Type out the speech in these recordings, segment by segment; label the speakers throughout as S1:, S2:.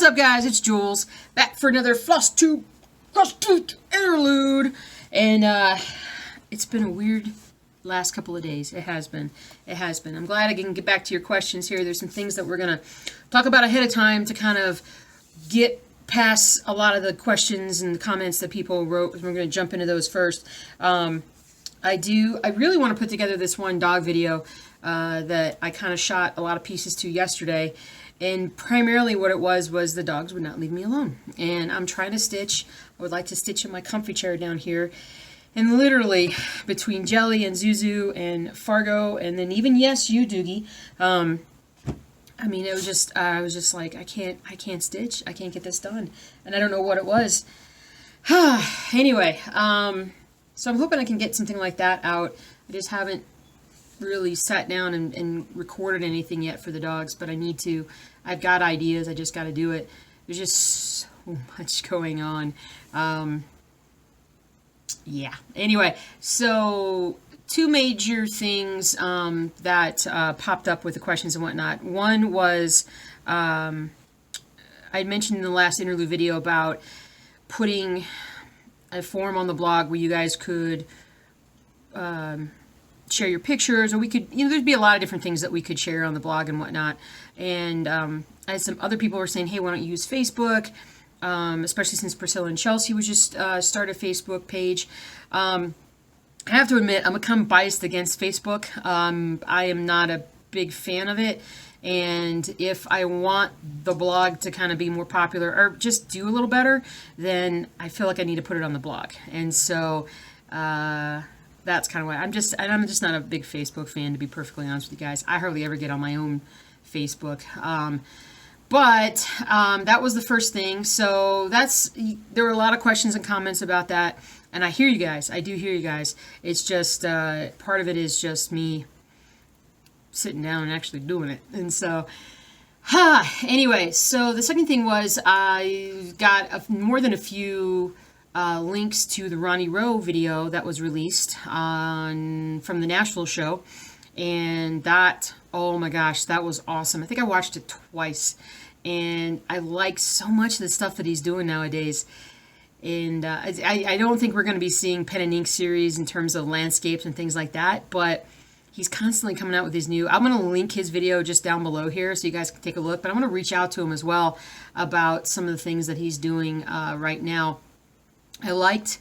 S1: up, guys? It's Jules, back for another FlossTube interlude. And it's been a weird last couple of days. It has been. I'm glad I can get back to your questions here. There's some things that we're going to talk about ahead of time to kind of get past a lot of the questions and the comments that people wrote. We're going to jump into those first. I really want to put together this one dog video that I kind of shot a lot of pieces to yesterday. And primarily what it was the dogs would not leave me alone. And I'm trying to stitch. I would like to stitch in my comfy chair down here. And literally, between Jelly and Zuzu and Fargo, and then even, yes, you, Doogie, I mean, it was just, I was just like, I can't stitch. I can't get this done. And I don't know what it was. Anyway, so I'm hoping I can get something like that out. I just haven't really sat down and recorded anything yet for the dogs, but I need to. I've got ideas. I just got to do it. There's just so much going on. Yeah. Anyway, so two major things that popped up with the questions and whatnot. One was I mentioned in the last interlude video about putting a form on the blog where you guys could share your pictures, or we could, there'd be a lot of different things that we could share on the blog and whatnot. And I had some other people were saying, hey, why don't you use Facebook? Especially since Priscilla and Chelsea was just start a Facebook page. I have to admit, I'm become biased against Facebook. I am not a big fan of it. And if I want the blog to kind of be more popular or just do a little better, then I feel like I need to put it on the blog. And so that's kind of why I'm just not a big Facebook fan, to be perfectly honest with you guys. I hardly ever get on my own Facebook. But that was the first thing. So there were a lot of questions and comments about that. And I hear you guys. I do hear you guys. It's just, part of it is just me sitting down and actually doing it. And so, anyway, so the second thing was I got more than a few links to the Ronnie Rowe video that was released from the Nashville show. And that, oh my gosh, that was awesome. I think I watched it twice. And I like so much of the stuff that he's doing nowadays. And I don't think we're going to be seeing pen and ink series in terms of landscapes and things like that. But he's constantly coming out with these new... I'm going to link his video just down below here so you guys can take a look. But I'm going to reach out to him as well about some of the things that he's doing right now. I liked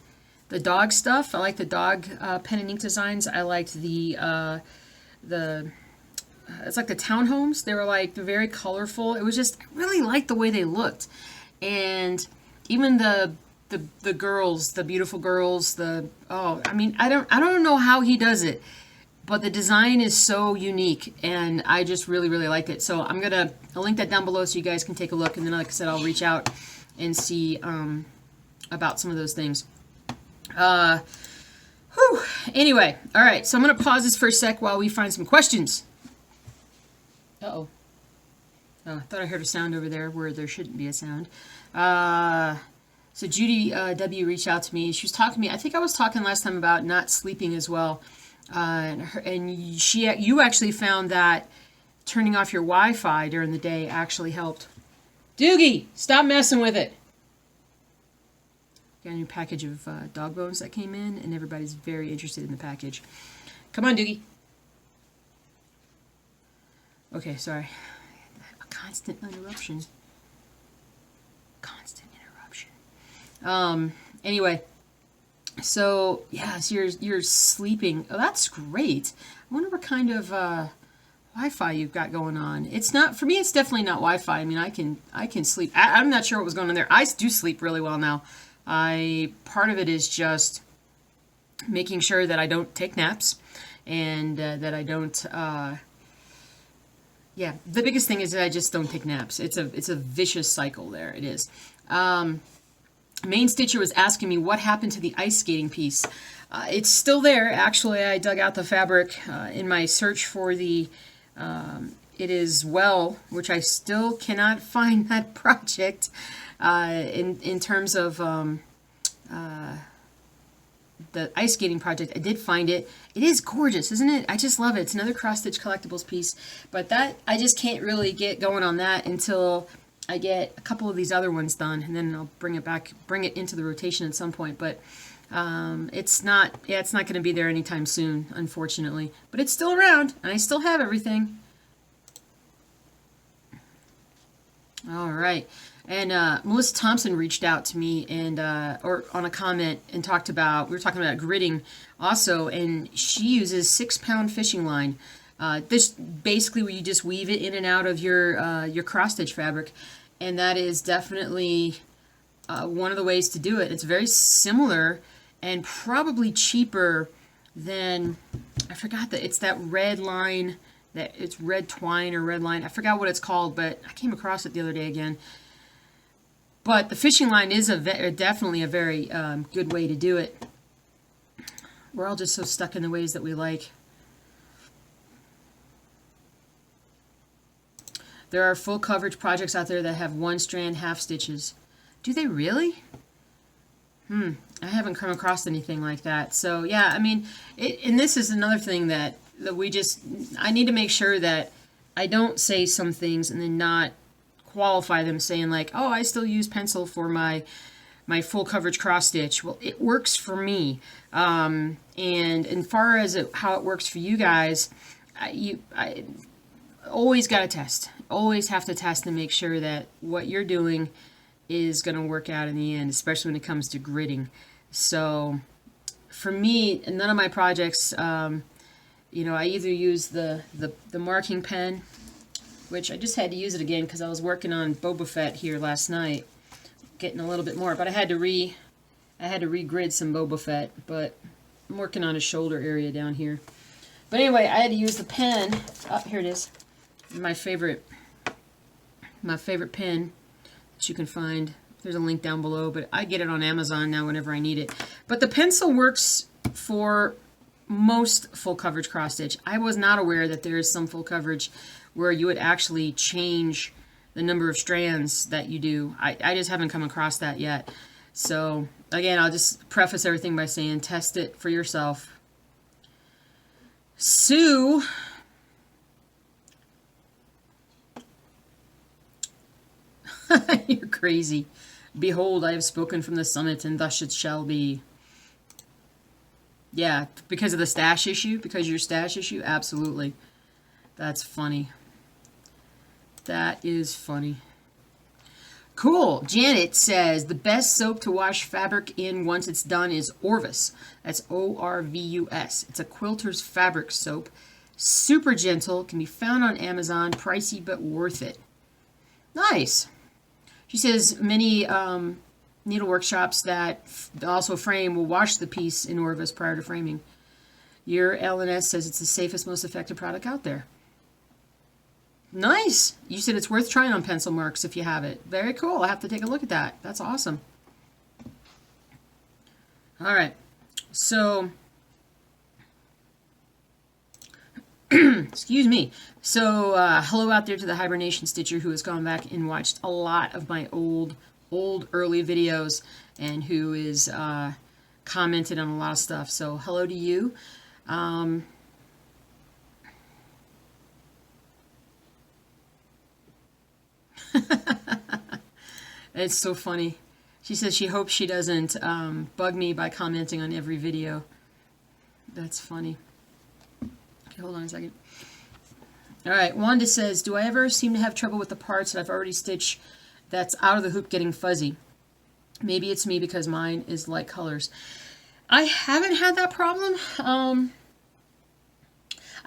S1: the dog stuff. I liked the dog pen and ink designs. I liked the it's like the townhomes. They were like very colorful. It was just, I really liked the way they looked. And even the girls, the beautiful girls, I mean, I don't know how he does it, but the design is so unique, and I just really, really liked it. So I'll link that down below so you guys can take a look. And then, like I said, I'll reach out and see about some of those things. Anyway, all right, so I'm going to pause this for a sec while we find some questions. Uh-oh. Oh, I thought I heard a sound over there where there shouldn't be a sound. So Judy W. reached out to me. She was talking to me. I think I was talking last time about not sleeping as well. And you actually found that turning off your Wi-Fi during the day actually helped. Doogie, stop messing with it. Got a new package of dog bones that came in, and everybody's very interested in the package. Come on, Doogie. Okay, sorry. A constant interruption. Anyway, so yeah, so you're sleeping. Oh, that's great. I wonder what kind of Wi-Fi you've got going on. It's not, for me, it's definitely not Wi-Fi. I mean, I can sleep. I'm not sure what was going on there. I do sleep really well now. Part of it is just making sure that I don't take naps, and that I don't, yeah, the biggest thing is that I just don't take naps. It's a vicious cycle there. It is. Main Stitcher was asking me what happened to the ice skating piece. It's still there. Actually, I dug out the fabric in my search for the It Is Well, which I still cannot find that project in terms of the ice skating project. I did find it. It is gorgeous, isn't it? I just love it. It's another cross-stitch collectibles piece, but that I just can't really get going on that until I get a couple of these other ones done, and then I'll bring it into the rotation at some point. But it's not going to be there anytime soon, unfortunately. But it's still around, and I still have everything. All right. And Melissa Thompson reached out to me and or on a comment and talked about, we were talking about gridding also, and she uses 6-pound fishing line. This basically where you just weave it in and out of your cross stitch fabric, and that is definitely one of the ways to do it. It's very similar and probably cheaper than, I forgot that it's that red line, that it's red twine or red line. I forgot what it's called, but I came across it the other day again. But the fishing line is definitely a very good way to do it. We're all just so stuck in the ways that we like. There are full coverage projects out there that have 1-strand half stitches. Do they really? I haven't come across anything like that. So yeah, I mean, and this is another thing that I need to make sure that I don't say some things and then not qualify them, saying like, oh, I still use pencil for my full coverage cross stitch. Well, it works for me. And as far as how it works for you guys, I always got to test. Always have to test and make sure that what you're doing is going to work out in the end, especially when it comes to gridding. So for me, none of my projects, I either use the marking pen, which I just had to use it again because I was working on Boba Fett here last night, getting a little bit more, but I had to re-grid some Boba Fett, but I'm working on his shoulder area down here. But anyway, I had to use the pen. Oh, here it is. My favorite pen that you can find. There's a link down below, but I get it on Amazon now whenever I need it. But the pencil works for most full coverage cross stitch. I was not aware that there is some full coverage where you would actually change the number of strands that you do. I just haven't come across that yet. So again, I'll just preface everything by saying test it for yourself. Sue, you're crazy. Behold, I have spoken from the summit, and thus it shall be. Yeah, because of the stash issue? Because of your stash issue? Absolutely. That's funny. That is funny. Cool. Janet says, the best soap to wash fabric in once it's done is Orvus. That's O-R-V-U-S. It's a quilter's fabric soap. Super gentle. Can be found on Amazon. Pricey, but worth it. Nice. She says many needlework shops that also frame will wash the piece in Orvus prior to framing. Your LNS says it's the safest, most effective product out there. Nice. You said it's worth trying on pencil marks if you have it. Very cool. I'll have to take a look at that. That's awesome. All right. So, excuse me. So, hello out there to the Hibernation Stitcher who has gone back and watched a lot of my old early videos and who is commented on a lot of stuff. So, hello to you. It's so funny. She says she hopes she doesn't bug me by commenting on every video. That's funny. Okay, hold on a second. All right, Wanda says, do I ever seem to have trouble with the parts that I've already stitched that's out of the hoop getting fuzzy? Maybe it's me because mine is light colors. I haven't had that problem. I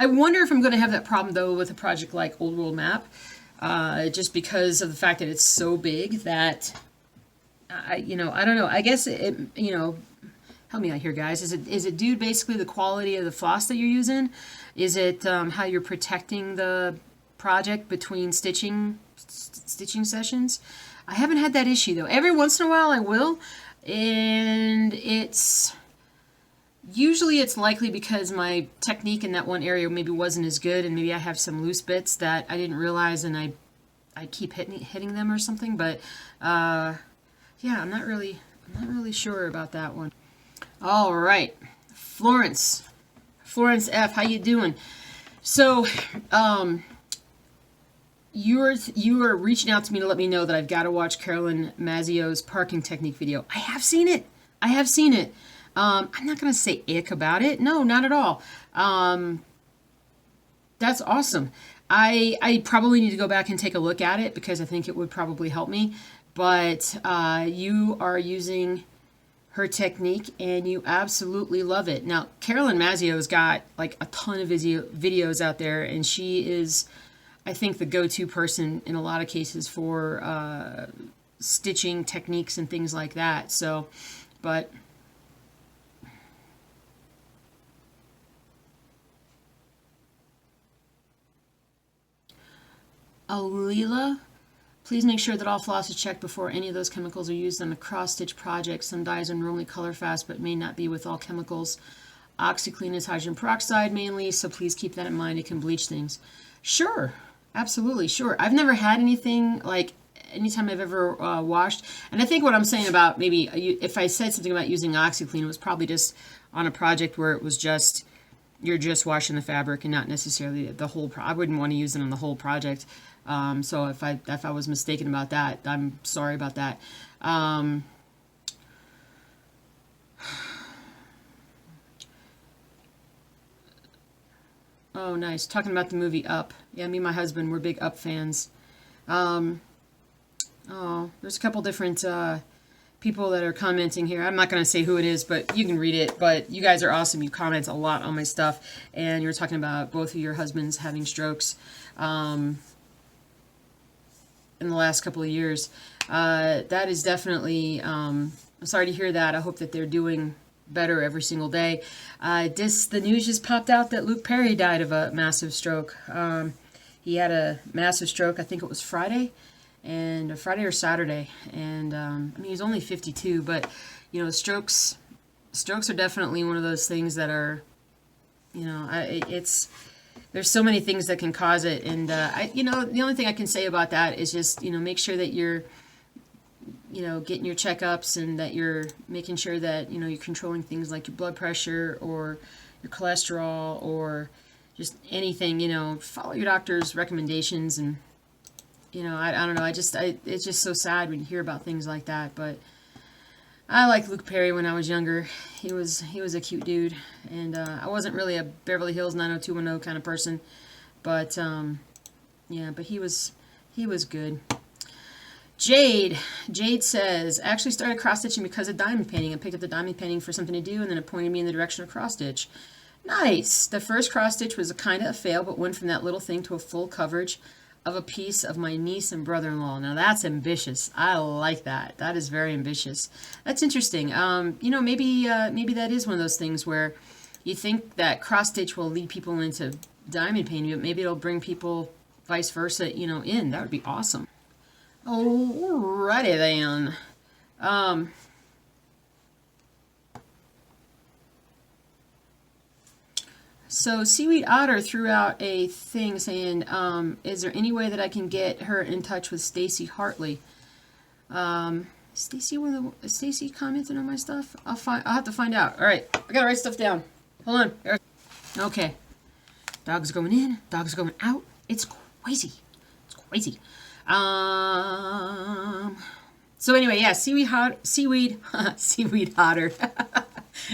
S1: wonder if I'm going to have that problem, though, with a project like Old World Map. Just because of the fact that it's so big that, I don't know. I guess it, help me out here, guys. Is it due basically the quality of the floss that you're using? Is it how you're protecting the project between stitching sessions? I haven't had that issue though. Every once in a while I will, and usually it's likely because my technique in that one area maybe wasn't as good, and maybe I have some loose bits that I didn't realize, and I keep hitting them or something. But yeah, I'm not really sure about that one. All right, Florence F, how you doing? So you are reaching out to me to let me know that I've got to watch Carolyn Mazzio's parking technique video. I have seen it. I have seen it. I'm not going to say ick about it. No, not at all. That's awesome. I probably need to go back and take a look at it because I think it would probably help me. But you are using her technique and you absolutely love it. Now, Carolyn Mazzio's got like a ton of videos out there, and she is, I think, the go-to person in a lot of cases for stitching techniques and things like that. So, but Alila, please make sure that all floss is checked before any of those chemicals are used on a cross-stitch project. Some dyes are normally color fast, but may not be with all chemicals. OxyClean is hydrogen peroxide mainly, so please keep that in mind. It can bleach things. Sure, absolutely, sure. I've never had anything like anytime I've ever washed. And I think what I'm saying about maybe if I said something about using OxyClean, it was probably just on a project where it was just, you're just washing the fabric and not necessarily the whole, I wouldn't want to use it on the whole project. So if I was mistaken about that, I'm sorry about that. Oh, nice. Talking about the movie Up. Yeah, me and my husband, we're big Up fans. Oh, there's a couple different people that are commenting here. I'm not going to say who it is, but you can read it. But you guys are awesome. You comment a lot on my stuff. And you're talking about both of your husbands having strokes. In the last couple of years. That is definitely, I'm sorry to hear that. I hope that they're doing better every single day. The news just popped out that Luke Perry died of a massive stroke. He had a massive stroke, I think it was Friday or Saturday. And I mean, he's only 52, but you know, strokes are definitely one of those things that are, you know, there's so many things that can cause it, and you know, the only thing I can say about that is just, you know, make sure that you're, you know, getting your checkups and that you're making sure that, you know, you're controlling things like your blood pressure or your cholesterol or just anything. You know, follow your doctor's recommendations, and you know, I don't know. It's just so sad when you hear about things like that, but. I liked Luke Perry when I was younger. He was a cute dude, and I wasn't really a Beverly Hills 90210 kind of person, but yeah, but he was good. Jade says, I actually started cross stitching because of diamond painting. I picked up the diamond painting for something to do, and then it pointed me in the direction of cross stitch. Nice. The first cross stitch was a kind of a fail, but went from that little thing to a full coverage of a piece of my niece and brother-in-law. Now that's ambitious. I like that. That is very ambitious. That's interesting. You know, maybe that is one of those things where you think that cross stitch will lead people into diamond painting, but maybe it'll bring people vice versa, you know, in. That would be awesome. Alrighty then. So Seaweed Otter threw out a thing saying, is there any way that I can get her in touch with Stacy Hartley? Stacy commented on my stuff? I'll have to find out. All right, I gotta write stuff down. Hold on. Okay. Dog's going in. Dog's going out. It's crazy. It's crazy. So anyway, yeah, seaweed otter.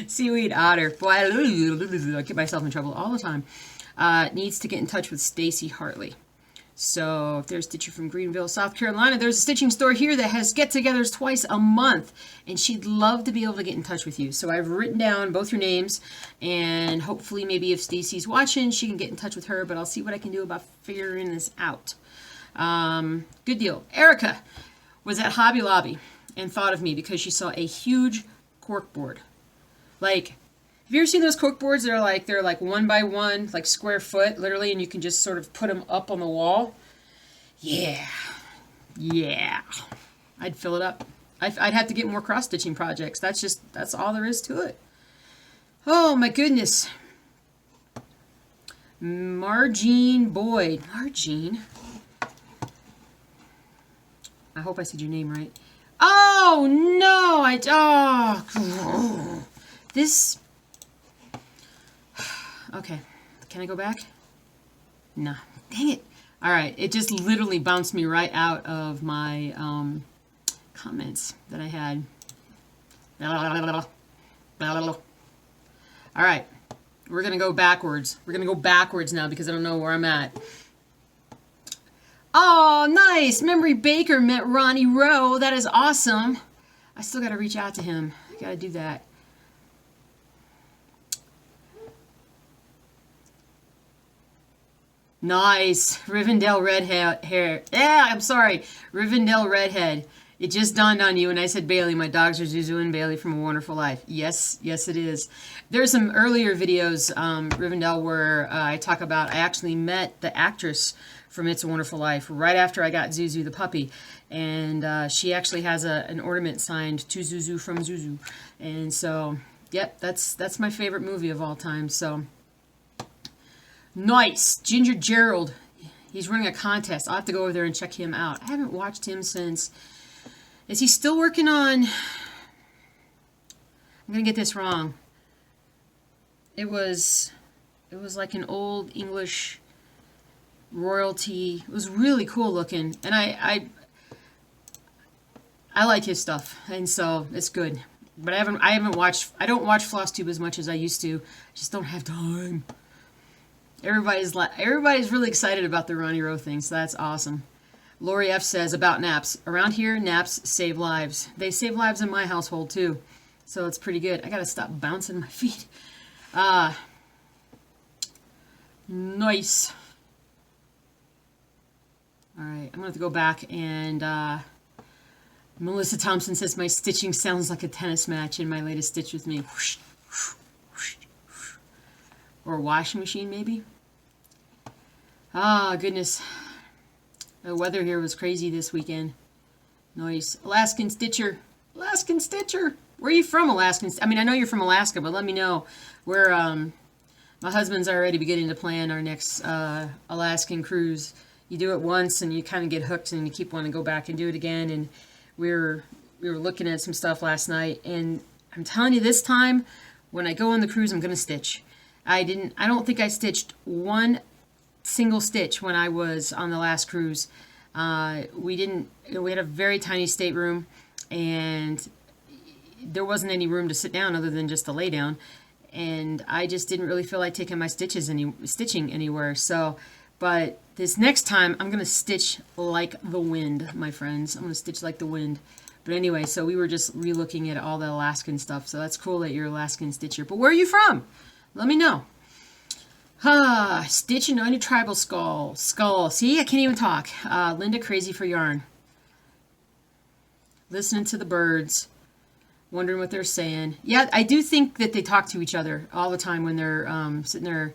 S1: Seaweed otter. Boy, I get myself in trouble all the time. Needs to get in touch with Stacy Hartley. So if there's a stitcher from Greenville, South Carolina, there's a stitching store here that has get-togethers twice a month, and she'd love to be able to get in touch with you. So I've written down both your names, and hopefully maybe if Stacy's watching, she can get in touch with her, but I'll see what I can do about figuring this out. Good deal. Erica was at Hobby Lobby and thought of me because she saw a huge cork board. Like, have you ever seen those cork boards that are they're like 1 by 1, like square foot, literally, and you can just sort of put them up on the wall? Yeah. I'd fill it up. I'd have to get more cross-stitching projects. That's all there is to it. Oh, my goodness. Margene Boyd. Margene? I hope I said your name right. Oh, no! This... Okay. Can I go back? No. Dang it. All right, it just literally bounced me right out of my comments that I had. All right, we're going to go backwards. We're going to go backwards now because I don't know where I'm at. Oh, nice. Memory Baker met Ronnie Rowe. That is awesome. I still got to reach out to him. I got to do that. Nice. Rivendell Redhead hair. Yeah, I'm sorry. Rivendell Redhead. It just dawned on you when I said Bailey. My dogs are Zuzu and Bailey from A Wonderful Life. Yes, yes it is. There's some earlier videos, Rivendell, where I talk about I actually met the actress from It's a Wonderful Life right after I got Zuzu the puppy. And she actually has an ornament signed to Zuzu from Zuzu. And so, yep, that's my favorite movie of all time. So, nice. Ginger Gerald. He's running a contest. I'll have to go over there and check him out. I haven't watched him since... Is he still working on... I'm going to get this wrong. It was like an old English royalty. It was really cool looking. And I like his stuff. And so it's good. But I don't watch FlossTube as much as I used to. I just don't have time. Everybody's really excited about the Ronnie Rowe thing, so that's awesome. Lori F says about naps. Around here, naps save lives. They save lives in my household too, so it's pretty good. I gotta stop bouncing my feet. Nice. All right, I'm gonna have to go back and Melissa Thompson says my stitching sounds like a tennis match in my latest Stitch With Me. Whoosh, whoosh, whoosh, whoosh. Or a washing machine, maybe. Ah, goodness. The weather here was crazy this weekend. Nice. Alaskan Stitcher. Alaskan Stitcher. Where are you from, Alaskan? I mean, I know you're from Alaska, but let me know where. My husband's already beginning to plan our next Alaskan cruise. You do it once and you kind of get hooked and you keep wanting to go back and do it again. And we were looking at some stuff last night, and I'm telling you, this time when I go on the cruise, I'm gonna stitch. I don't think I stitched one single stitch when I was on the last cruise. We had a very tiny stateroom, and there wasn't any room to sit down other than just to lay down, and I just didn't really feel like taking my stitching anywhere. So, but this next time I'm gonna stitch like the wind, my friends. I'm gonna stitch like the wind. But anyway, so we were just re-looking at all the Alaskan stuff, so that's cool that you're Alaskan Stitcher. But where are you from? Let me know. Stitching on your tribal skull. See, I can't even talk. Linda, crazy for yarn. Listening to the birds. Wondering what they're saying. Yeah, I do think that they talk to each other all the time when they're sitting there.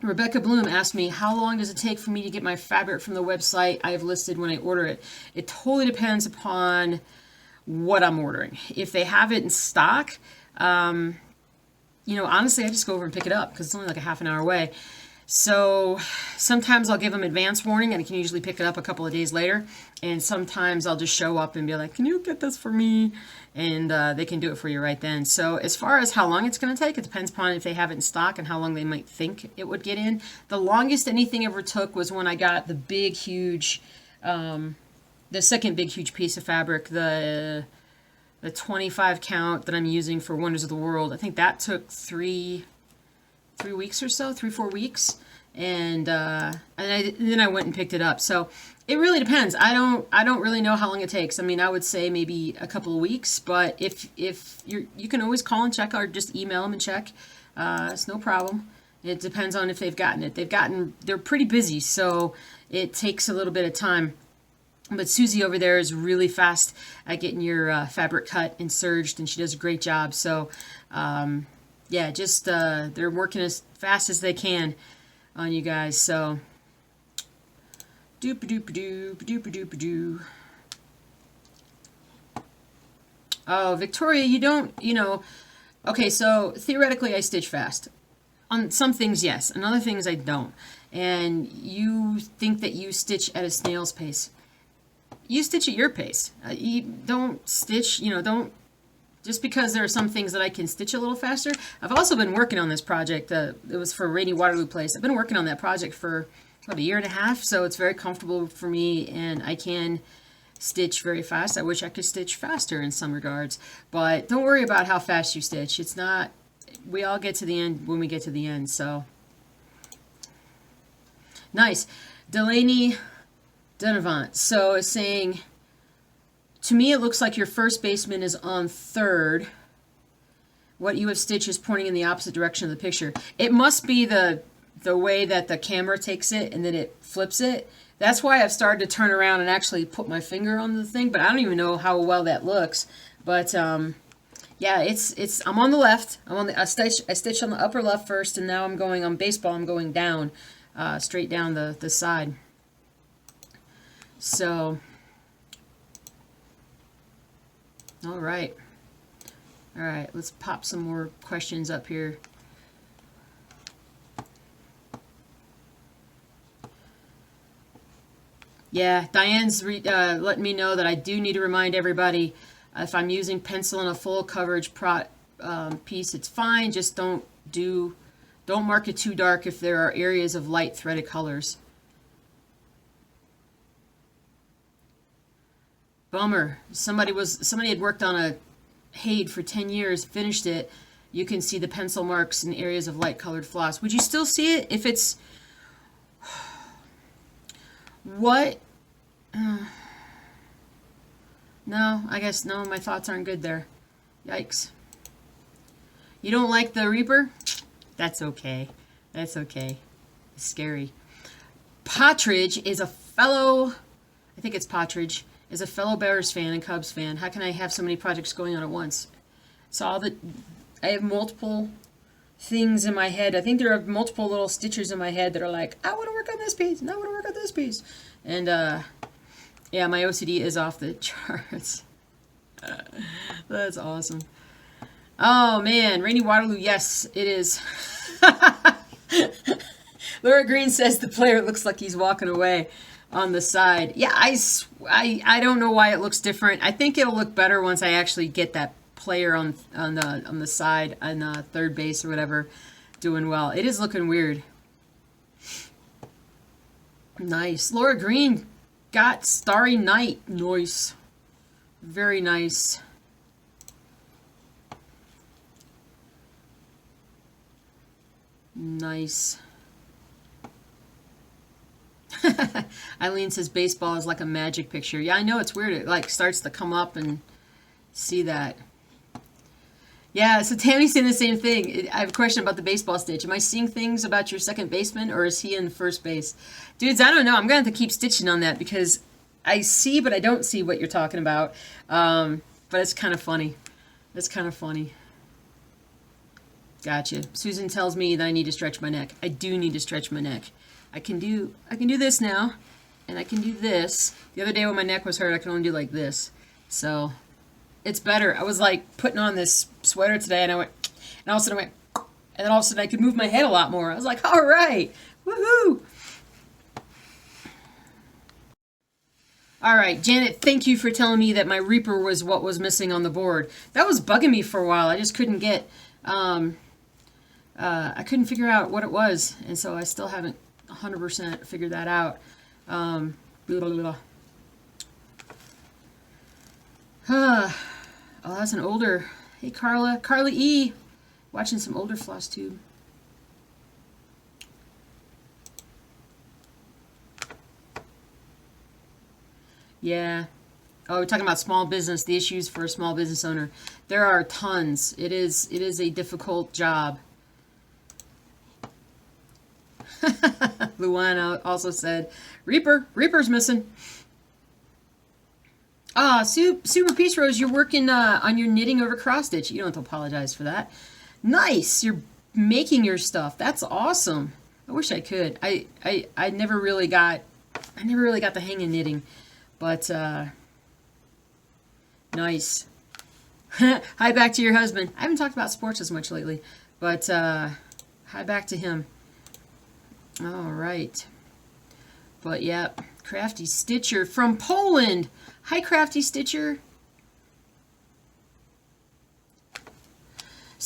S1: Rebecca Bloom asked me, how long does it take for me to get my fabric from the website I have listed when I order it? It totally depends upon what I'm ordering. If they have it in stock, honestly, I just go over and pick it up because it's only like a half an hour away. So sometimes I'll give them advance warning and I can usually pick it up a couple of days later. And sometimes I'll just show up and be like, can you get this for me? And they can do it for you right then. So as far as how long it's going to take, it depends upon if they have it in stock and how long they might think it would get in. The longest anything ever took was when I got the big, huge, the second big, huge piece of fabric, the 25 count that I'm using for Wonders of the World. I think that took 3 weeks or so, 3-4 weeks, and then I went and picked it up. So it really depends. I don't really know how long it takes. I mean, I would say maybe a couple of weeks, but if you can always call and check or just email them and check. It's no problem. It depends on if they've gotten it. They're pretty busy, so it takes a little bit of time. But Susie over there is really fast at getting your fabric cut and serged, and she does a great job. So, yeah, just they're working as fast as they can on you guys. So, doop-a-doop-a-doop-a-doop-a-doop-a-doo. Oh, Victoria, you don't, okay, so theoretically I stitch fast. On some things, yes. On other things, I don't. And you think that you stitch at a snail's pace. You stitch at your pace. You don't stitch, don't, just because there are some things that I can stitch a little faster. I've also been working on this project. It was for Rainy Waterloo Place. I've been working on that project for about a year and a half, so it's very comfortable for me, and I can stitch very fast. I wish I could stitch faster in some regards, but don't worry about how fast you stitch. It's not, we all get to the end when we get to the end, so. Nice. Delaney Donovan. So it's saying, to me it looks like your first baseman is on third. What you have stitched is pointing in the opposite direction of the picture. It must be the way that the camera takes it and then it flips it. That's why I've started to turn around and actually put my finger on the thing, but I don't even know how well that looks. But yeah, I'm on the left. I stitched on the upper left first, and now I'm going on baseball. I'm going down, straight down the side. So, all right. All right, let's pop some more questions up here. Yeah, Diane's letting me know that I do need to remind everybody, if I'm using pencil in a full coverage piece, it's fine. Just don't mark it too dark if there are areas of light threaded colors. Bummer. Somebody had worked on a Haid for 10 years, finished it. You can see the pencil marks in areas of light colored floss. Would you still see it if it's what? No, I guess no, my thoughts aren't good there. Yikes. You don't like the Reaper? That's okay. That's okay. It's scary. Partridge is a fellow, I think it's Partridge, is a fellow Bears fan and Cubs fan. How can I have so many projects going on at once? I have multiple things in my head. I think there are multiple little stitchers in my head that are like, I want to work on this piece, and I want to work on this piece. And yeah, my OCD is off the charts. That's awesome. Oh man, Rainy Waterloo, yes, it is. Laura Green says the player looks like he's walking away on the side. Yeah, I don't know why it looks different. I think it'll look better once I actually get that player on the side on third base or whatever doing well. It is looking weird. Nice. Laura Green got Starry Night. Nice. Very nice. Nice. Eileen says baseball is like a magic picture. Yeah, I know, it's weird. It like starts to come up and see that. Yeah, so Tammy's saying the same thing. I have a question about the baseball stitch. Am I seeing things about your second baseman, or is he in first base? Dudes, I don't know. I'm going to have to keep stitching on that because I see, but I don't see what you're talking about. But it's kind of funny. It's kind of funny. Gotcha. Susan tells me that I need to stretch my neck. I do need to stretch my neck. I can do this now, and I can do this. The other day when my neck was hurt, I could only do like this. So it's better. I was like putting on this sweater today, and I went, and all of a sudden I went, and then all of a sudden I could move my head a lot more. I was like, all right, woohoo! All right, Janet, thank you for telling me that my Reaper was what was missing on the board. That was bugging me for a while. I just couldn't get, I couldn't figure out what it was, and so I still haven't 100% figured that out. Blah, blah, blah. Oh, that's an older. Hey, Carly E. Watching some older FlossTube. Yeah. Oh, we're talking about small business, the issues for a small business owner. There are tons. It is a difficult job. Luana also said, Reaper's missing. Ah, Super Peace Rose, you're working on your knitting over cross stitch. You don't have to apologize for that. Nice, you're making your stuff. That's awesome. I wish I could. I never really got the hang of knitting, but nice. Hi back to your husband. I haven't talked about sports as much lately, but hi back to him. All right. But yeah, Crafty Stitcher from Poland. Hi, Crafty Stitcher.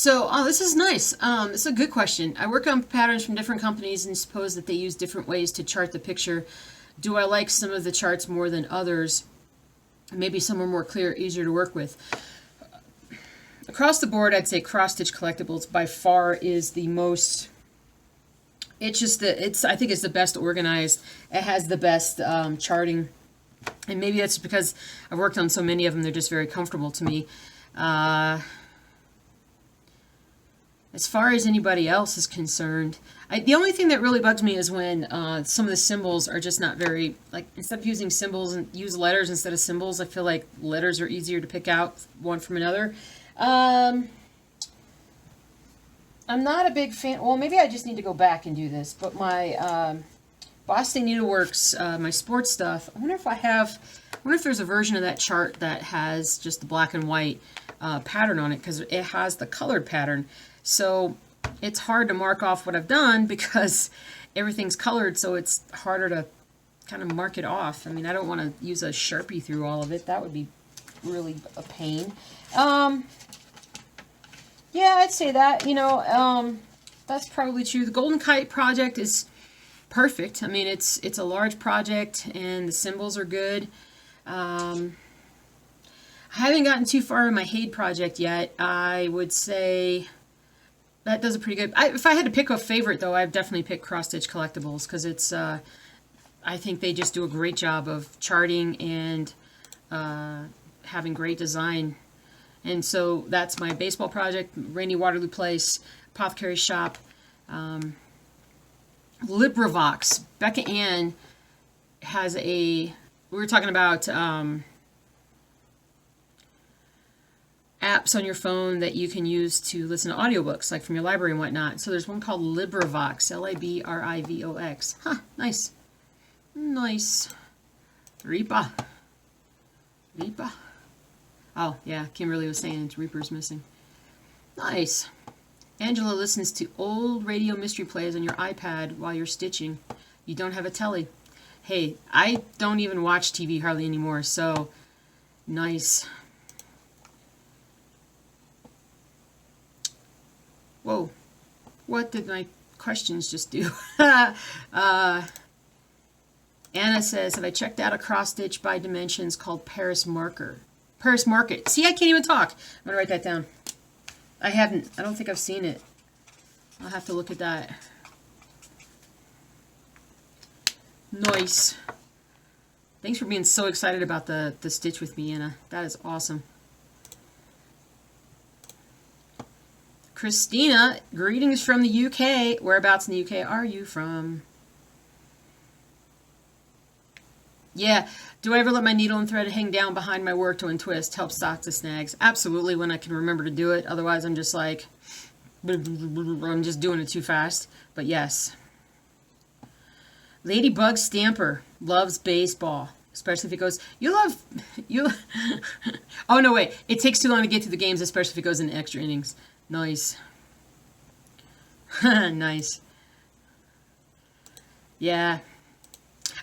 S1: So, oh, this is nice. It's a good question. I work on patterns from different companies and suppose that they use different ways to chart the picture. Do I like some of the charts more than others? Maybe some are more clear, easier to work with. Across the board, I'd say Cross Stitch Collectibles by far is the most. It's just I think it's the best organized. It has the best charting, and maybe that's because I've worked on so many of them. They're just very comfortable to me. As far as anybody else is concerned, the only thing that really bugs me is when some of the symbols are just not very, like, instead of using symbols and use letters instead of symbols, I feel like letters are easier to pick out one from another. I'm not a big fan, well, maybe I just need to go back and do this, but my Boston Needleworks, my sports stuff, I wonder if there's a version of that chart that has just the black and white pattern on it, because it has the colored pattern. So it's hard to mark off what I've done because everything's colored, so it's harder to kind of mark it off. I mean, I don't want to use a Sharpie through all of it. That would be really a pain. Yeah, I'd say that, that's probably true. The Golden Kite project is perfect. I mean, it's a large project and the symbols are good. I haven't gotten too far in my Hade project yet. I would say that does a pretty good. If I had to pick a favorite, though, I'd definitely pick Cross Stitch Collectibles because it's. I think they just do a great job of charting and having great design. And so that's my baseball project, Rainy Waterloo Place, Apothecary Shop, LibriVox. Becca Ann has we were talking about apps on your phone that you can use to listen to audiobooks, like from your library and whatnot. So there's one called LibriVox, L-I-B-R-I-V-O-X. Huh, nice. Nice. Reaper. Oh, yeah, Kimberly was saying it's Reaper's missing. Nice. Angela listens to old radio mystery plays on your iPad while you're stitching. You don't have a telly. Hey, I don't even watch TV hardly anymore, so nice. Whoa, what did my questions just do? Anna says, have I checked out a cross stitch by dimensions called Paris Market? See, I can't even talk. I'm going to write that down. I haven't. I don't think I've seen it. I'll have to look at that. Nice. Thanks for being so excited about the stitch with me, Anna. That is awesome. Christina, greetings from the UK. Whereabouts in the UK are you from? Yeah. Do I ever let my needle and thread hang down behind my work to untwist? Help stop the snags. Absolutely, when I can remember to do it. Otherwise, I'm just like, I'm just doing it too fast. But yes. Ladybug Stamper loves baseball. Especially if it goes, oh, no, wait. It takes too long to get to the games, especially if it goes in extra innings. Nice. Nice. Yeah.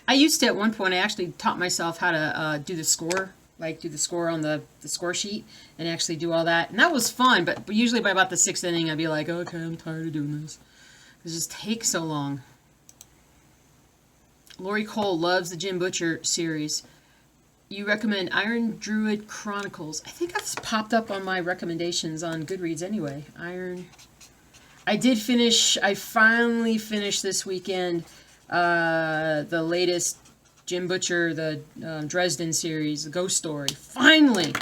S1: I used to, at one point, I actually taught myself how to do the score, like do the score on the score sheet and actually do all that. And that was fun, but usually by about the 6th inning, I'd be like, okay, I'm tired of doing this. It just takes so long. Lori Cole loves the Jim Butcher series. You recommend Iron Druid Chronicles. I think that's popped up on my recommendations on Goodreads anyway. I finally finished this weekend the latest Jim Butcher, the Dresden series, the Ghost Story. Finally!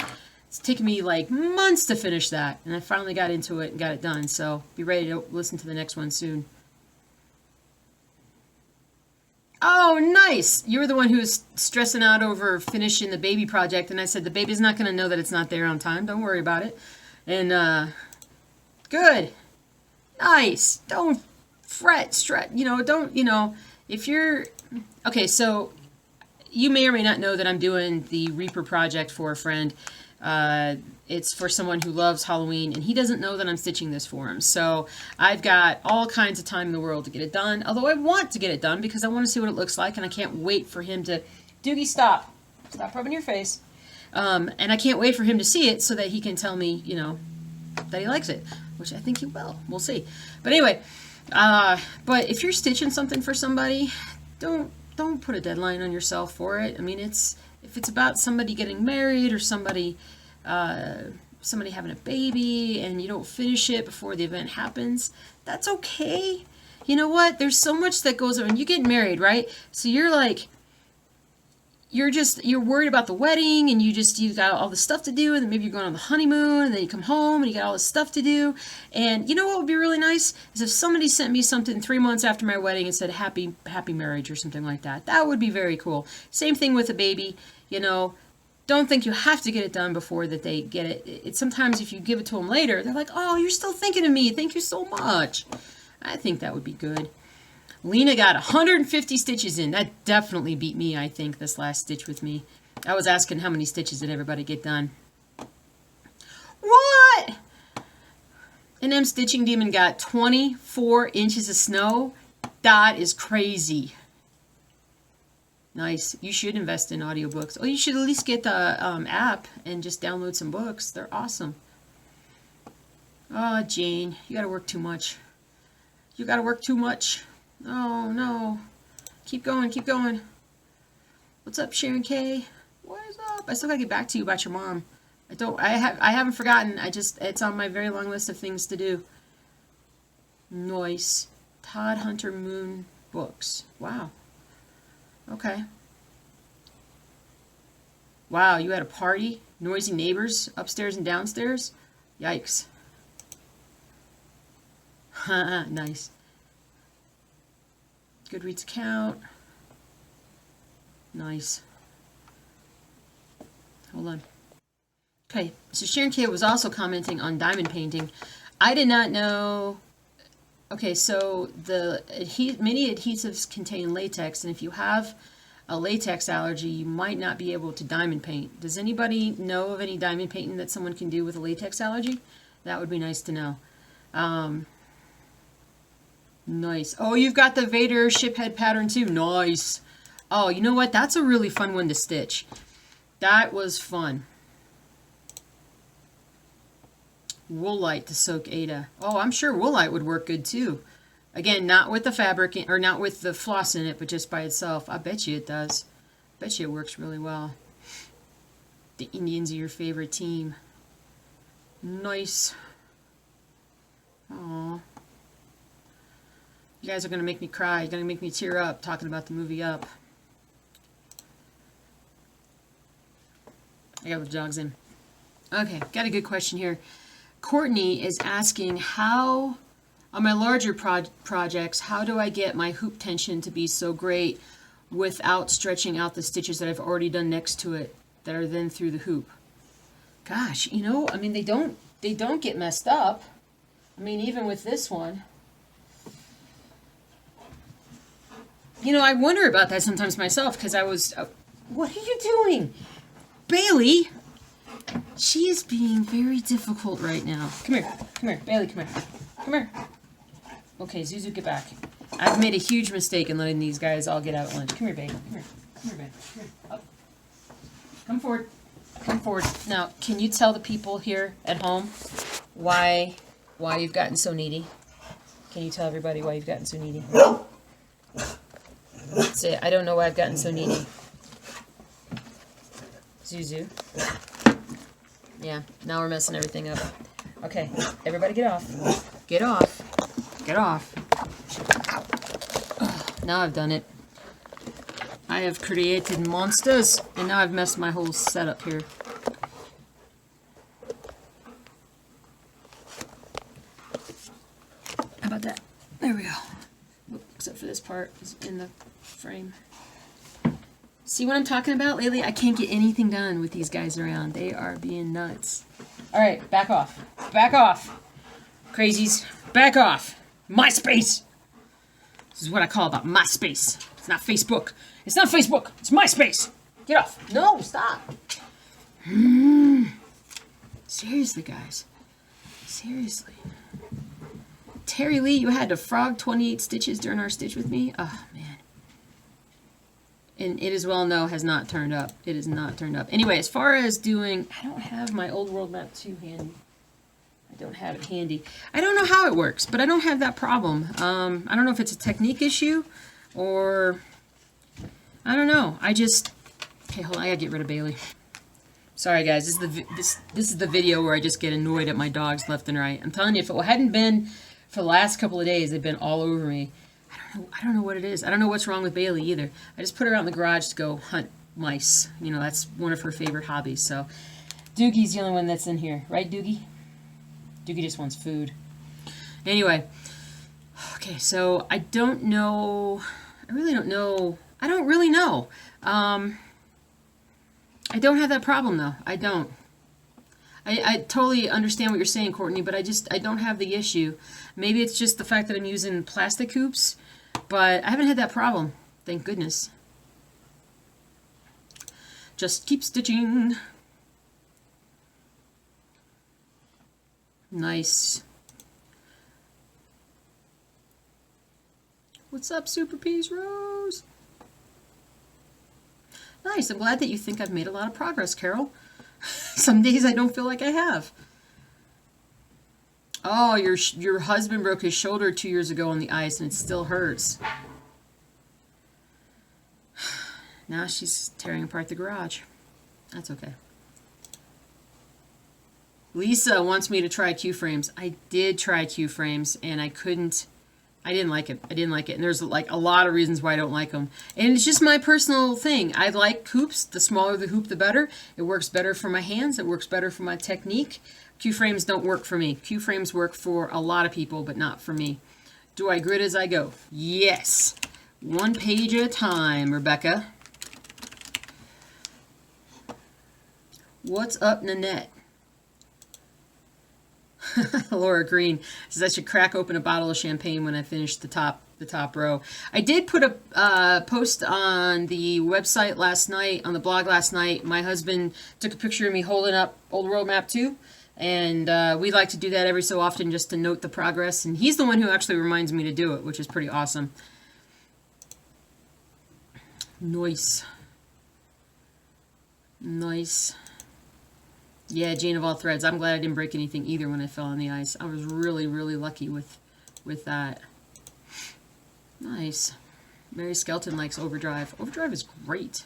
S1: It's taken me like months to finish that, and I finally got into it and got it done, so be ready to listen to the next one soon. Oh, nice! You were the one who was stressing out over finishing the baby project, and I said the baby's not going to know that it's not there on time. Don't worry about it. And, good. Nice. Don't fret, if you're... Okay, so you may or may not know that I'm doing the Reaper project for a friend. It's for someone who loves Halloween, and he doesn't know that I'm stitching this for him. So I've got all kinds of time in the world to get it done, although I want to get it done because I want to see what it looks like, and I can't wait for him to... Doogie, stop. Stop rubbing your face. And I can't wait for him to see it so that he can tell me, that he likes it, which I think he will. We'll see. But anyway, but if you're stitching something for somebody, don't put a deadline on yourself for it. I mean, if it's about somebody getting married or somebody having a baby and you don't finish it before the event happens, that's okay. You know what? There's so much that goes on. You get married, right? So you're like, you're worried about the wedding, and you got all the stuff to do, and then maybe you're going on the honeymoon, and then you come home and you got all this stuff to do. And you know what would be really nice is if somebody sent me something 3 months after my wedding and said happy marriage or something like that. That would be very cool. Same thing with a baby. You know, don't think you have to get it done before that they get it. It's sometimes if you give it to them later, they're like, oh, you're still thinking of me. Thank you so much. I think that would be good. Lena got 150 stitches in. That definitely beat me, I think, this last stitch with me. I was asking how many stitches did everybody get done. What? And M Stitching Demon got 24 inches of snow. That is crazy. Nice. You should invest in audiobooks. Oh, you should at least get the app and just download some books. They're awesome. Oh, Jane, you got to work too much. You got to work too much. Oh, no. Keep going, keep going. What's up, Sharon K? What is up? I still got to get back to you about your mom. I haven't forgotten. It's on my very long list of things to do. Noise. Todd Hunter Moon books. Wow. Okay. Wow, you had a party? Noisy neighbors upstairs and downstairs? Yikes. Nice. Goodreads account. Nice. Hold on. Okay, so Sharon K was also commenting on diamond painting. I did not know. Okay, so the many adhesives contain latex, and if you have a latex allergy, you might not be able to diamond paint. Does anybody know of any diamond painting that someone can do with a latex allergy? That would be nice to know. Nice. Oh, you've got the Vader shiphead pattern too. Nice. Oh, you know what? That's a really fun one to stitch. That was fun. Woolite to soak Ada. Oh, I'm sure woolite would work good too. Again, not with the fabric or not with the floss in it, but just by itself. I bet you it does. I bet you it works really well. The Indians are your favorite team. Nice. Aww. You guys are going to make me cry. You're going to make me tear up talking about the movie Up. I got the dogs in. Okay, got a good question here. Courtney is asking, how, on my larger projects, how do I get my hoop tension to be so great without stretching out the stitches that I've already done next to it that are then through the hoop? Gosh, you know, I mean, they don't get messed up. I mean, even with this one. You know, I wonder about that sometimes myself, because I was... what are you doing? Bailey? She is being very difficult right now. Come here. Come here. Bailey, come here. Come here. Okay, Zuzu, get back. I've made a huge mistake in letting these guys all get out at lunch. Come here, babe. Come here. Come here, babe. Come here. Up. Come forward. Come forward. Now, can you tell the people here at home why you've gotten so needy? Can you tell everybody why you've gotten so needy? Say, I don't know why I've gotten so needy. Zuzu. Yeah, now we're messing everything up. Okay, everybody get off. Get off. Get off. Ugh, now I've done it. I have created monsters, and now I've messed my whole setup here. How about that? There we go. Except for this part is in the frame. See what I'm talking about lately? I can't get anything done with these guys around. They are being nuts. All right, back off. Back off. Crazies, back off. My space. This is what I call about my space. It's not Facebook. It's not Facebook. It's my space. Get off. No, stop. Seriously, guys. Seriously. Terry Lee, you had to frog 28 stitches during our stitch with me? Oh, man. And it as well know has not turned up. It is not turned up. Anyway, as far as doing... I don't have my Old World Map 2 handy. I don't have it handy. I don't know how it works, but I don't have that problem. I don't know if it's a technique issue or I don't know. I just, okay, hold on, I gotta get rid of Bailey. Sorry guys, this is the video where I just get annoyed at my dogs left and right. I'm telling you, if it hadn't been for the last couple of days, they've been all over me. I don't know what it is. I don't know what's wrong with Bailey either. I just put her out in the garage to go hunt mice. You know, that's one of her favorite hobbies. So Doogie's the only one that's in here. Right, Doogie? Doogie just wants food. Anyway. Okay, so I don't know. I really don't know. I don't really know. I don't have that problem, though. I don't. I totally understand what you're saying, Courtney, but I don't have the issue. Maybe it's just the fact that I'm using plastic hoops, but I haven't had that problem. Thank goodness. Just keep stitching. Nice. What's up, Super Peas Rose? Nice. I'm glad that you think I've made a lot of progress, Carol. Some days I don't feel like I have. Oh, your husband broke his shoulder 2 years ago on the ice and it still hurts. Now she's tearing apart the garage. That's okay. Lisa wants me to try Q-frames. I did try Q-frames and I didn't like it. I didn't like it. And there's like a lot of reasons why I don't like them. And it's just my personal thing. I like hoops. The smaller the hoop, the better. It works better for my hands. It works better for my technique. Q-frames don't work for me. Q-frames work for a lot of people, but not for me. Do I grid as I go? Yes. One page at a time, Rebecca. What's up, Nanette? Laura Green says I should crack open a bottle of champagne when I finish the top row. I did put a post on the website last night, on the blog last night. My husband took a picture of me holding up Old World Map 2, and we like to do that every so often just to note the progress. And he's the one who actually reminds me to do it, which is pretty awesome. Nice. Nice. Yeah, Jane of all threads. I'm glad I didn't break anything either when I fell on the ice. I was really, really lucky with that. Nice. Mary Skelton likes Overdrive. Overdrive is great.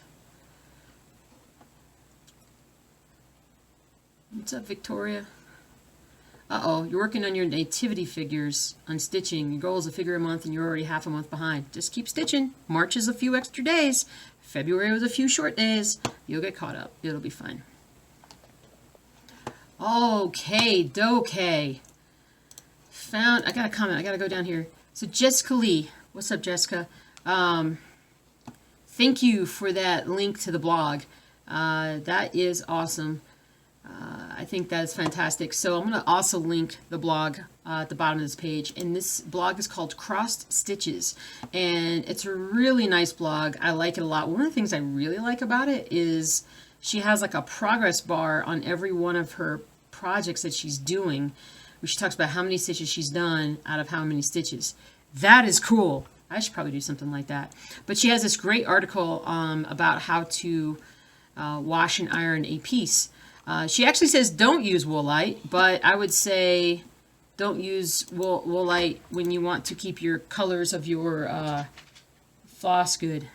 S1: What's up, Victoria? Uh-oh, you're working on your nativity figures on stitching. Your goal is a figure a month and you're already half a month behind. Just keep stitching. March is a few extra days. February was a few short days. You'll get caught up. It'll be fine. Okay, dokay. I got a comment. I got to go down here. So Jessica Lee. What's up, Jessica? Thank you for that link to the blog. That is awesome. I think that's fantastic. So I'm going to also link the blog at the bottom of this page. And this blog is called Crossed Stitches. And it's a really nice blog. I like it a lot. One of the things I really like about it is she has like a progress bar on every one of her projects that she's doing, where she talks about how many stitches she's done out of how many stitches. That is cool. I should probably do something like that. But she has this great article about how to wash and iron a piece. She actually says don't use woolite, but I would say don't use woolite when you want to keep your colors of your floss good.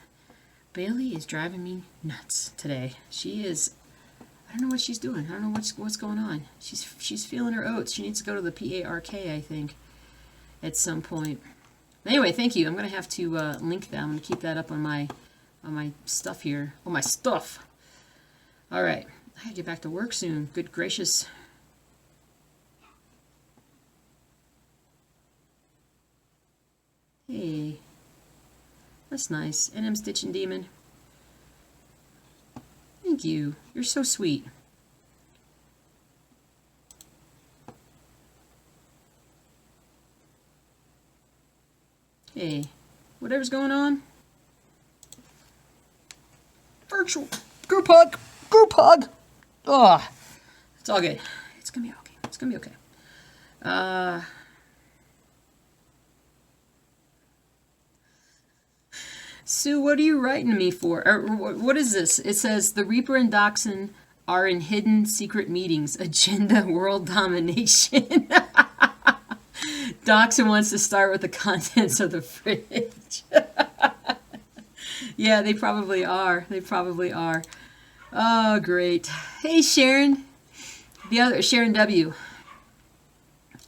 S1: Bailey is driving me nuts today. She is, I don't know what she's doing. I don't know what's going on. She's feeling her oats. She needs to go to the PARK, I think, at some point. Anyway, thank you. I'm going to have to link that. I'm going to keep that up on my stuff here. Oh, my stuff. All right. I got to get back to work soon. Good gracious. Hey. That's nice. And I'm Stitching Demon. Thank you. You're so sweet. Hey. Whatever's going on. Virtual. Group hug. Group hug. Ugh. It's all good. It's going to be okay. It's going to be okay. Sue, what are you writing me for? Or what is this? It says, the Reaper and Dachshund are in hidden secret meetings. Agenda world domination. Dachshund wants to start with the contents of the fridge. Yeah, they probably are. They probably are. Oh, great. Hey, Sharon. The other Sharon W.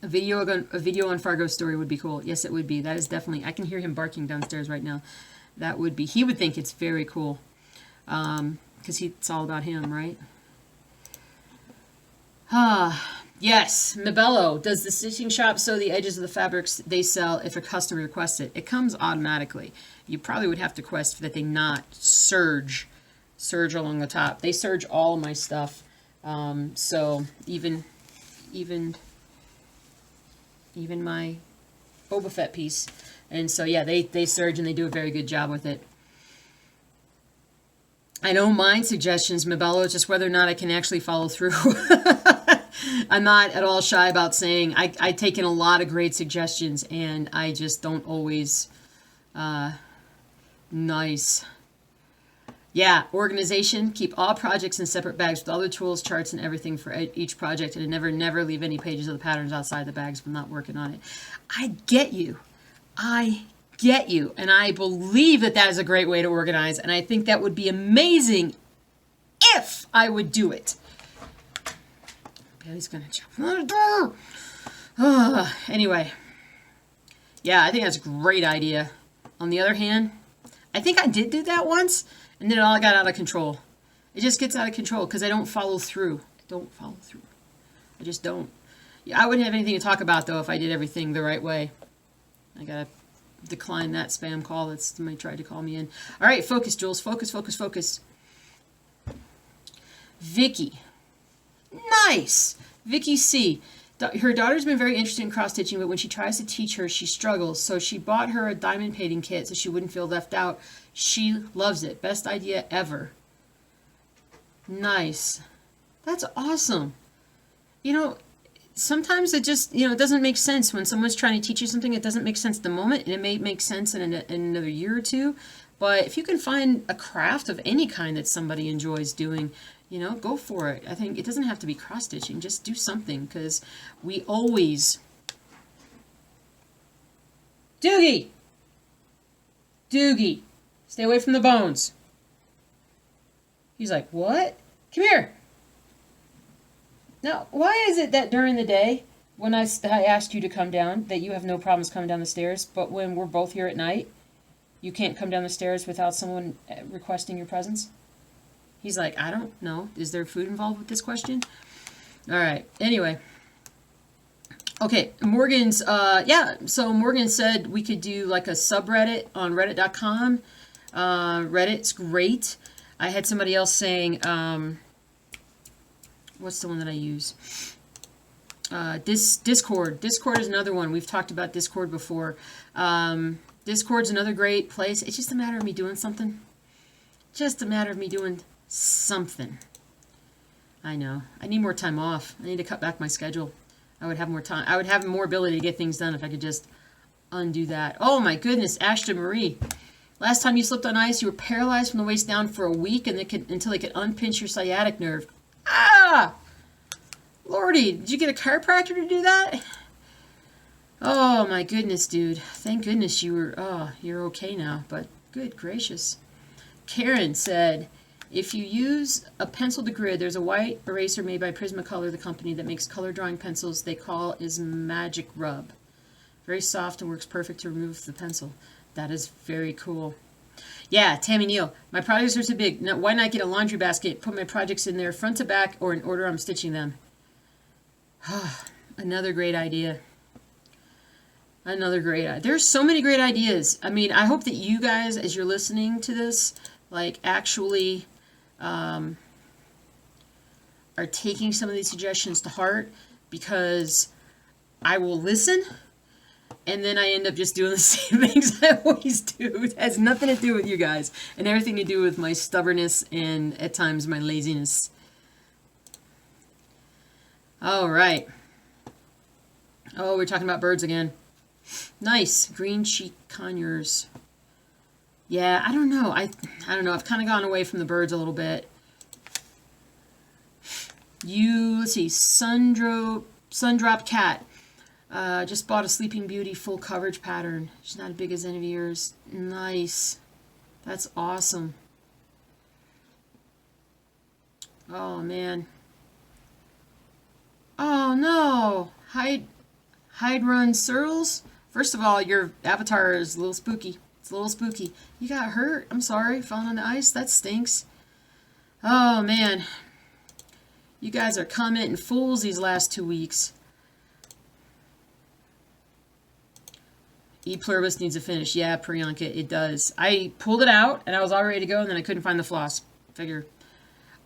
S1: A video on Fargo's story would be cool. Yes, it would be. That is definitely. I can hear him barking downstairs right now. That would be. He would think it's very cool, because it's all about him, right? Yes. Mabello, does the stitching shop sew the edges of the fabrics they sell if a customer requests it? It comes automatically. You probably would have to request that they not serge along the top. They serge all of my stuff, so even my Boba Fett piece. And so, yeah, they serge and they do a very good job with it. I don't mind suggestions, Mabello, it's just whether or not I can actually follow through. I'm not at all shy about saying I take in a lot of great suggestions, and I just don't always... nice. Yeah, organization. Keep all projects in separate bags with all the tools, charts, and everything for each project, and never leave any pages of the patterns outside the bags when not working on it. I get you. I get you. And I believe that that is a great way to organize, and I think that would be amazing if I would do it. Bailey's going to jump on the door. Anyway. Yeah, I think that's a great idea. On the other hand, I think I did do that once, and then it all got out of control. It just gets out of control because I don't follow through. I just don't. Yeah, I wouldn't have anything to talk about, though, if I did everything the right way. I got to decline that spam call that somebody tried to call me in. All right, focus, Jules. Focus. Vicky. Nice. Vicky C. Her daughter's been very interested in cross-stitching, but when she tries to teach her, she struggles. So she bought her a diamond painting kit so she wouldn't feel left out. She loves it. Best idea ever. Nice. That's awesome. You know, sometimes it just, it doesn't make sense when someone's trying to teach you something. It doesn't make sense at the moment, and it may make sense in another year or two. But if you can find a craft of any kind that somebody enjoys doing, go for it. I think it doesn't have to be cross-stitching. Just do something, because we always... Doogie! Stay away from the bones. He's like, what? Come here. Now, why is it that during the day, when I asked you to come down, that you have no problems coming down the stairs, but when we're both here at night, you can't come down the stairs without someone requesting your presence? He's like, I don't know. Is there food involved with this question? All right. Anyway. Okay. Morgan's, so Morgan said we could do like a subreddit on reddit.com. Reddit's great. I had somebody else saying, what's the one that I use? Discord. Discord is another one. We've talked about Discord before. Discord's another great place. It's just a matter of me doing something. Something. I know. I need more time off. I need to cut back my schedule. I would have more time. I would have more ability to get things done if I could just undo that. Oh my goodness, Ashton Marie. Last time you slipped on ice, you were paralyzed from the waist down for a week until they could unpinch your sciatic nerve. Ah! Lordy, did you get a chiropractor to do that? Oh my goodness, dude. Thank goodness you're okay now, but good gracious. Karen said, if you use a pencil to grid, there's a white eraser made by Prismacolor, the company that makes color drawing pencils they call is Magic Rub. Very soft and works perfect to remove the pencil. That is very cool. Yeah, Tammy Neal, my projects are too big. Now, why not get a laundry basket, put my projects in there front to back or in order I'm stitching them? Another great idea. There's so many great ideas. I mean, I hope that you guys, as you're listening to this, like actually are taking some of these suggestions to heart, because I will listen and then I end up just doing the same things I always do. It has nothing to do with you guys and everything to do with my stubbornness and at times my laziness. All right. Oh, we're talking about birds again. Nice. Green cheek conures. Yeah, I don't know. I don't know. I've kind of gone away from the birds a little bit. Let's see, Sundrop Cat. Just bought a Sleeping Beauty full coverage pattern. She's not as big as any of yours. Nice. That's awesome. Oh, man. Oh, no. Hide Run Searles. First of all, your avatar is a little spooky. It's a little spooky. You got hurt. I'm sorry. Falling on the ice. That stinks. Oh, man. You guys are commenting fools these last 2 weeks. E Pluribus needs a finish. Yeah, Priyanka, it does. I pulled it out, and I was all ready to go, and then I couldn't find the floss. Figure.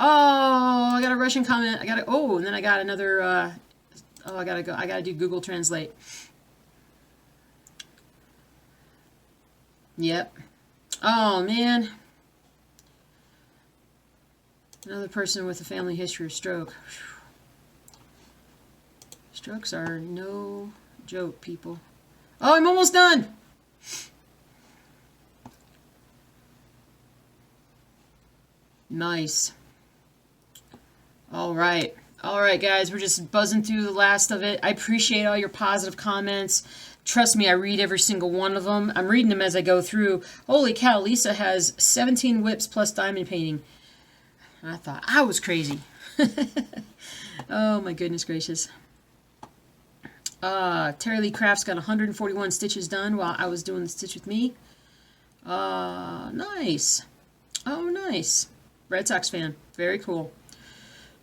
S1: Oh, I got a Russian comment. Oh, and then I got another, I gotta do Google Translate. Yep. Oh, man. Another person with a family history of stroke. Strokes are no joke, people. Oh, I'm almost done. Nice. All right, guys, we're just buzzing through the last of it. I appreciate all your positive comments. Trust me, I read every single one of them. I'm reading them as I go through. Holy cow, Lisa has 17 whips plus diamond painting. I thought I was crazy. Oh, my goodness gracious. Terry Lee Crafts got 141 stitches done while I was doing the stitch with me. Nice. Oh, nice. Red Sox fan. Very cool.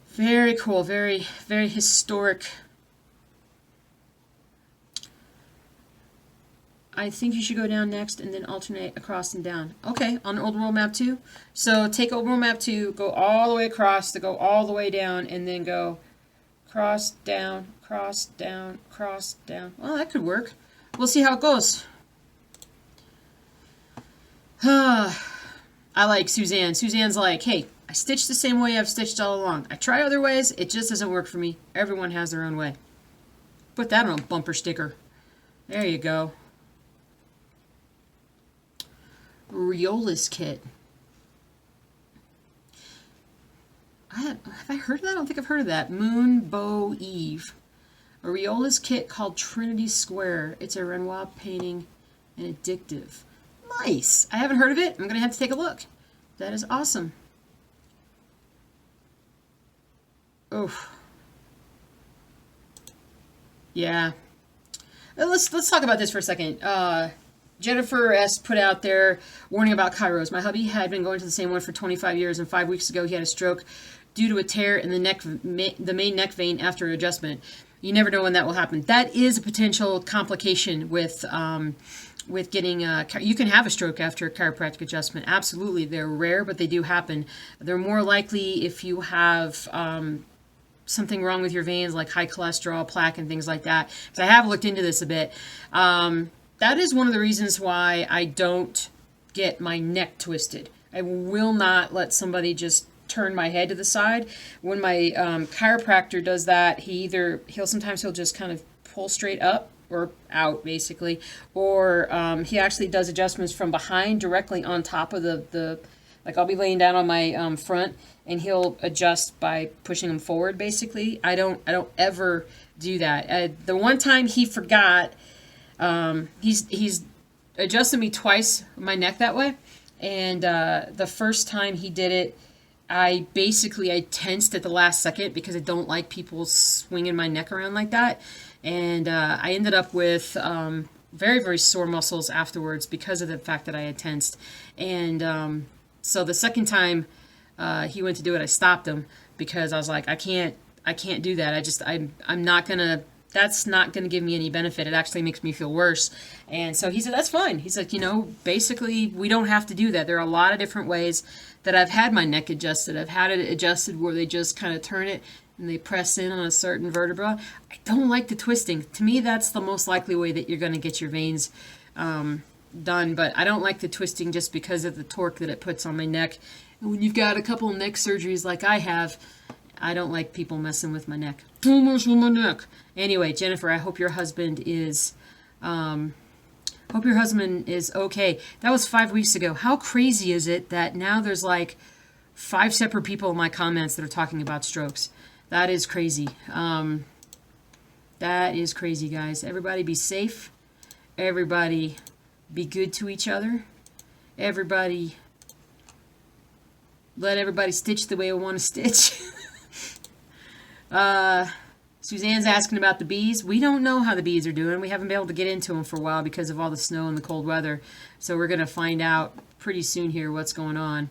S1: Very cool. Very, very historic. I think you should go down next and then alternate across and down. Okay, on Old World Map 2. So take Old World Map 2, go all the way across to go all the way down, and then go cross, down, cross, down, cross, down. Well, that could work. We'll see how it goes. I like Suzanne. Suzanne's like, hey, I stitch the same way I've stitched all along. I try other ways. It just doesn't work for me. Everyone has their own way. Put that on a bumper sticker. There you go. Riola's kit. Have I heard of that? I don't think I've heard of that. Moon Bow Eve. A Riola's kit called Trinity Square. It's a Renoir painting and addictive. Nice. I haven't heard of it. I'm going to have to take a look. That is awesome. Oof. Yeah. Let's talk about this for a second. Jennifer S. put out there warning about chiros. My hubby had been going to the same one for 25 years, and 5 weeks ago he had a stroke due to a tear in the main neck vein after adjustment. You never know when that will happen. That is a potential complication with getting you can have a stroke after a chiropractic adjustment. Absolutely, they're rare, but they do happen. They're more likely if you have something wrong with your veins, like high cholesterol, plaque, and things like that. So I have looked into this a bit. That is one of the reasons why I don't get my neck twisted. I will not let somebody just turn my head to the side. When my chiropractor does that, he'll sometimes just kind of pull straight up or out, basically, or he actually does adjustments from behind directly on top of the like I'll be laying down on my front, and he'll adjust by pushing them forward, basically. I don't ever do that. The one time he forgot. He's adjusted me twice my neck that way, and the first time he did it, I tensed at the last second because I don't like people swinging my neck around like that, and I ended up with very, very sore muscles afterwards because of the fact that I had tensed, and so the second time he went to do it, I stopped him because I was like, I can't do that. I'm not gonna. That's not going to give me any benefit. It actually makes me feel worse. And so he said, that's fine. He's like, basically, we don't have to do that. There are a lot of different ways that I've had my neck adjusted. I've had it adjusted where they just kind of turn it and they press in on a certain vertebra. I don't like the twisting. To me, that's the most likely way that you're going to get your veins done. But I don't like the twisting just because of the torque that it puts on my neck. And when you've got a couple of neck surgeries like I have, I don't like people messing with my neck. Don't mess with my neck. Anyway, Jennifer, I hope your husband is okay. That was 5 weeks ago. How crazy is it that now there's like 5 separate people in my comments that are talking about strokes? That is crazy. That is crazy, guys. Everybody be safe. Everybody be good to each other. Everybody, let everybody stitch the way I want to stitch. Suzanne's asking about the bees. We don't know how the bees are doing. We haven't been able to get into them for a while because of all the snow and the cold weather. So we're going to find out pretty soon here what's going on.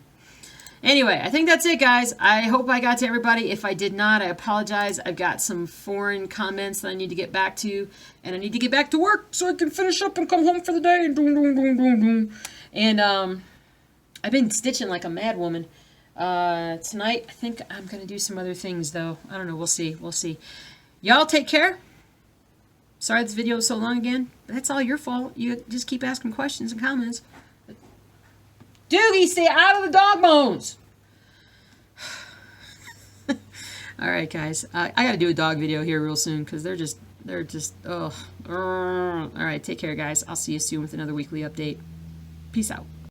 S1: Anyway, I think that's it, guys. I hope I got to everybody. If I did not, I apologize. I've got some foreign comments that I need to get back to, and I need to get back to work so I can finish up and come home for the day. And I've been stitching like a mad woman. Tonight, I think I'm going to do some other things, though. I don't know. We'll see. We'll see. Y'all take care. Sorry this video is so long again. That's all your fault. You just keep asking questions and comments. Doogie, stay out of the dog bones. All right, guys. I got to do a dog video here real soon because they're just, oh. All right, take care, guys. I'll see you soon with another weekly update. Peace out.